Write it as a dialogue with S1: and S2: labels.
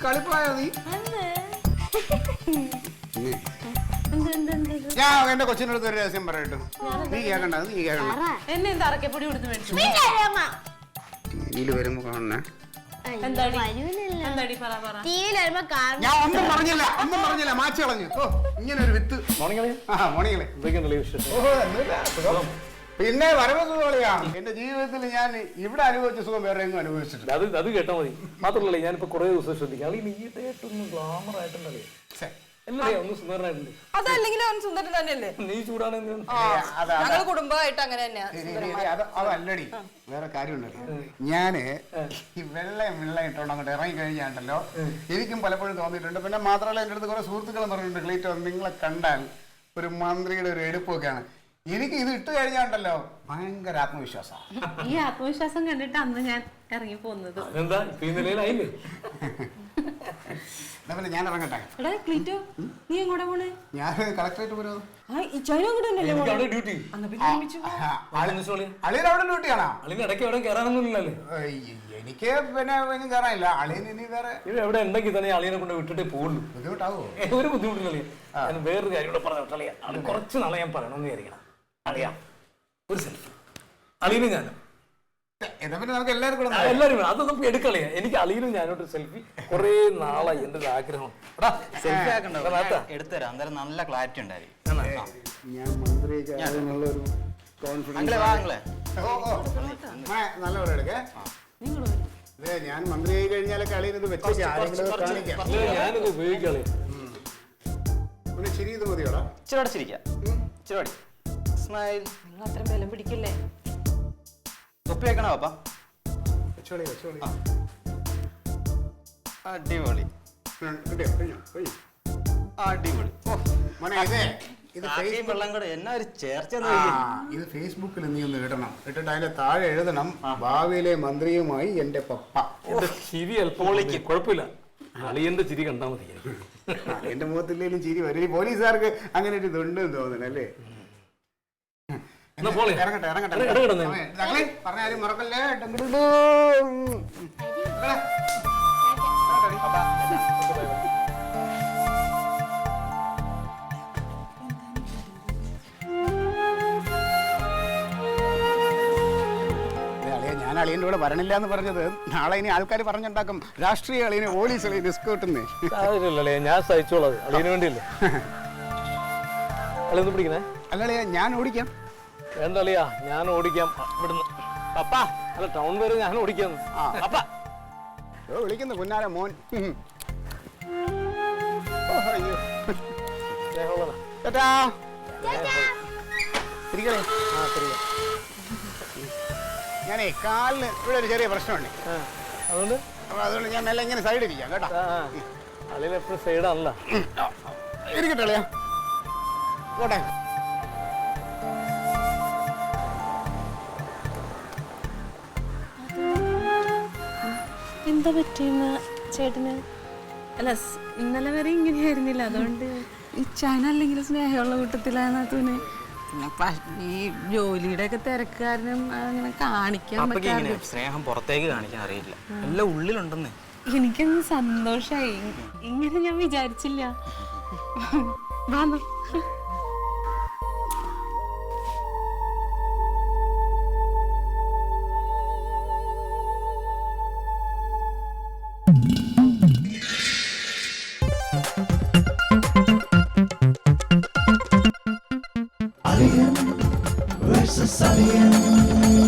S1: കളിപ്പായോ നീ? ഞാൻ എന്റെ കൊച്ചിനടുത്ത് ഒരു രഹസ്യം പറയട്ടു. നീ കേക്കണ്ട, നീ കേക്കണ്ട.
S2: എന്നെ എന്താ അറക്കപ്പൊടി കൊടുത്ത് മേടിച്ചു
S1: ടിവിയിൽ വരുമ്പോ കാണണേ.
S3: ഞാൻ
S1: ഒന്നും പറഞ്ഞില്ല മാറ്റി കളഞ്ഞു. ഓ ഇങ്ങനെ ഒരു വിത്ത്. മോണിങ്ങളെ പിന്നെ വരവ് സുഖളിയാ. എന്റെ ജീവിതത്തിൽ ഞാൻ ഇവിടെ അനുഭവിച്ച സുഖം വേറെ എങ്ങും അനുഭവിച്ചിട്ടില്ല.
S4: അത് കേട്ടാ മതി. മാത്രമല്ല ഞാനിപ്പോ കുറെ ദിവസം ശ്രദ്ധിക്കാം. നീട്ടായിട്ടൊന്നും ഗ്ലാമർ ആയിട്ടുണ്ടല്ലേ? ഒന്ന് സുന്ദരനായിട്ടുണ്ട്.
S2: അതല്ലെങ്കിൽ അവൻ സുന്ദരൻ തന്നെയല്ലേ?
S4: നീ ചൂടാണ്.
S2: ഞങ്ങൾ കുടുംബമായിട്ട് അങ്ങനെ തന്നെയാ.
S1: അതല്ലടി, വേറെ കാര്യമുണ്ടല്ലോ. ഞാന് ഈ വെള്ള ഇട്ടോണ്ട് അങ്ങോട്ട് ഇറങ്ങി കഴിഞ്ഞാണ്ടല്ലോ എനിക്കും പലപ്പോഴും തോന്നിയിട്ടുണ്ട്. പിന്നെ മാത്രമല്ല എന്റെ അടുത്ത് കുറെ സുഹൃത്തുക്കളും പറഞ്ഞിട്ടുണ്ട്, ക്ലീറ്റോ നിങ്ങളെ കണ്ടാൽ ഒരു മന്ത്രിയുടെ ഒരു എടുപ്പൊക്കെയാണ്. എനിക്ക് ഇത് ഇട്ട് കഴിഞ്ഞാണ്ടല്ലോ ഭയങ്കര ആത്മവിശ്വാസമാണ്.
S2: ഈ ആത്മവിശ്വാസം കണ്ടിട്ട് അന്ന് ഞാൻ ഇറങ്ങി പോകുന്നത്.
S1: പിന്നെ ഞാൻ ഇറങ്ങട്ടെ.
S2: നീ എങ്ങോട്ടാ പോണേ?
S1: ഞാൻ കളക്ടറേറ്റ് പോരോ.
S4: അളിയനവിടെ
S1: ഡ്യൂട്ടിയാണോ? എനിക്ക് പിന്നെ കയറാനില്ല. അളിയൻ ഇനി വേറെ
S4: എവിടെ ഉണ്ടെങ്കിൽ തന്നെ അളിയനെ കൊണ്ട് വിട്ടിട്ടേ പോകുള്ളൂ.
S1: ബുദ്ധിമുട്ടാവോ?
S4: ഒരു ബുദ്ധിമുട്ടില്ല. ഞാൻ വേറൊരു കാര്യം കൂടെ പറഞ്ഞു. അത് കുറച്ച് നാളെ ഞാൻ പറയണമെന്ന് വിചാരിക്കണം. അറിയാം, ഒരു സെൽഫി അളിയനും ഞാനും. എല്ലാരും അത് നമുക്ക് എടുക്കളയാ. എനിക്ക് അളിയനും ഞാനോട്ട് സെൽഫി കുറെ നാളായി എന്റെ ഒരു ആഗ്രഹം.
S5: എടുത്തരാം, അന്നേരം നല്ല ക്ലാരിറ്റി ഉണ്ടായിരിക്കും.
S1: ഞാൻ മന്ത്രി ആയി കഴിഞ്ഞാലൊക്കെ അളിയനത് വെച്ച്
S4: ഞാനിത് ഉപയോഗിക്കളെ.
S1: പിന്നെ ശരി, ഇത് മതിയോടാ.
S5: ഇച്ചിരി ചിരിക്കാം. ഇച്ചിരി സ്മൈൽ.
S2: നിങ്ങൾ അത്ര ബലം പിടിക്കല്ലേ?
S5: തൊപ്പി വെക്കണോ പാപ്പ? അടിപൊളി അടിപൊളി. വെള്ളം കൂടെ എന്നാ ഒരു ചേർച്ച.
S1: ഇത് ഫേസ്ബുക്കിൽ നീ ഒന്ന് ഇടണം. ഇട്ടിട്ട് അതിന്റെ താഴെ എഴുതണം, ഭാവിയിലെ മന്ത്രിയുമായി എന്റെ പപ്പ.
S4: ചിരി അല്പം കുഴപ്പമില്ല. അളിയന്റെ ചിരി കണ്ടാ മതി.
S1: എന്റെ മുഖത്തില്ലേലും ചിരി വരും. പോലീസുകാർക്ക് അങ്ങനെ ഒരു ഇതുണ്ടെന്ന് തോന്നുന്നല്ലേ? ഇറങ്ങട്ടെ. പറഞ്ഞാലും മറക്കല്ലേ. ഞാൻ അളിയൻ്റെ കൂടെ വരണില്ല എന്ന് പറഞ്ഞത് നാളെ ഇനി ആൾക്കാർ പറഞ്ഞുണ്ടാക്കും, രാഷ്ട്രീയ അളിയനെ പോലീസ് അളിയെ റിസ്ക് കിട്ടുന്നേ.
S4: ഞാൻ സഹിച്ചോളാം, അളിയന് വേണ്ടിയല്ലേ. അളിയൊന്നും പിടിക്കണേ?
S1: അല്ല അളിയ, ഞാൻ ഓടിക്കാം.
S4: വേണ്ട അളിയാ, ഞാൻ ഓടിക്കാം ഇവിടുന്ന്. പപ്പ അല്ല, ടൗൺ വരെ ഞാൻ ഓടിക്കാം.
S1: വിളിക്കുന്നു പുന്നാര മോൻ. ഞാനേ കാലിന് ഇവിടെ ഒരു ചെറിയ പ്രശ്നമുണ്ട്. അതുകൊണ്ട് ഞാൻ മെല്ലെ ഇങ്ങനെ സൈഡ് ഇരിക്കാം കേട്ടോ.
S4: അളിയിൽ എപ്പോഴും സൈഡാണല്ലോ.
S1: ഇരിക്കട്ടെ അളിയാ, പോട്ടെ.
S2: എന്താ പറ്റിയെന്ന ചേട്ടന്? അല്ല, ഇന്നലെ വരെ ഇങ്ങനെയായിരുന്നില്ല. അതുകൊണ്ട് ഈ ചാന അല്ലെങ്കിൽ സ്നേഹമുള്ള കൂട്ടത്തിലായതിന് ഈ ജോലിയുടെ ഒക്കെ തിരക്കാരനും അങ്ങനെ കാണിക്കാൻ പറ്റില്ല.
S5: സ്നേഹം പുറത്തേക്ക് കാണിക്കാൻ അറിയില്ല, എല്ലാം ഉള്ളിലുണ്ടെന്ന്.
S2: എനിക്കങ്ങ് സന്തോഷായി. ഇങ്ങനെ ഞാൻ വിചാരിച്ചില്ല.
S6: Alien versus Alien.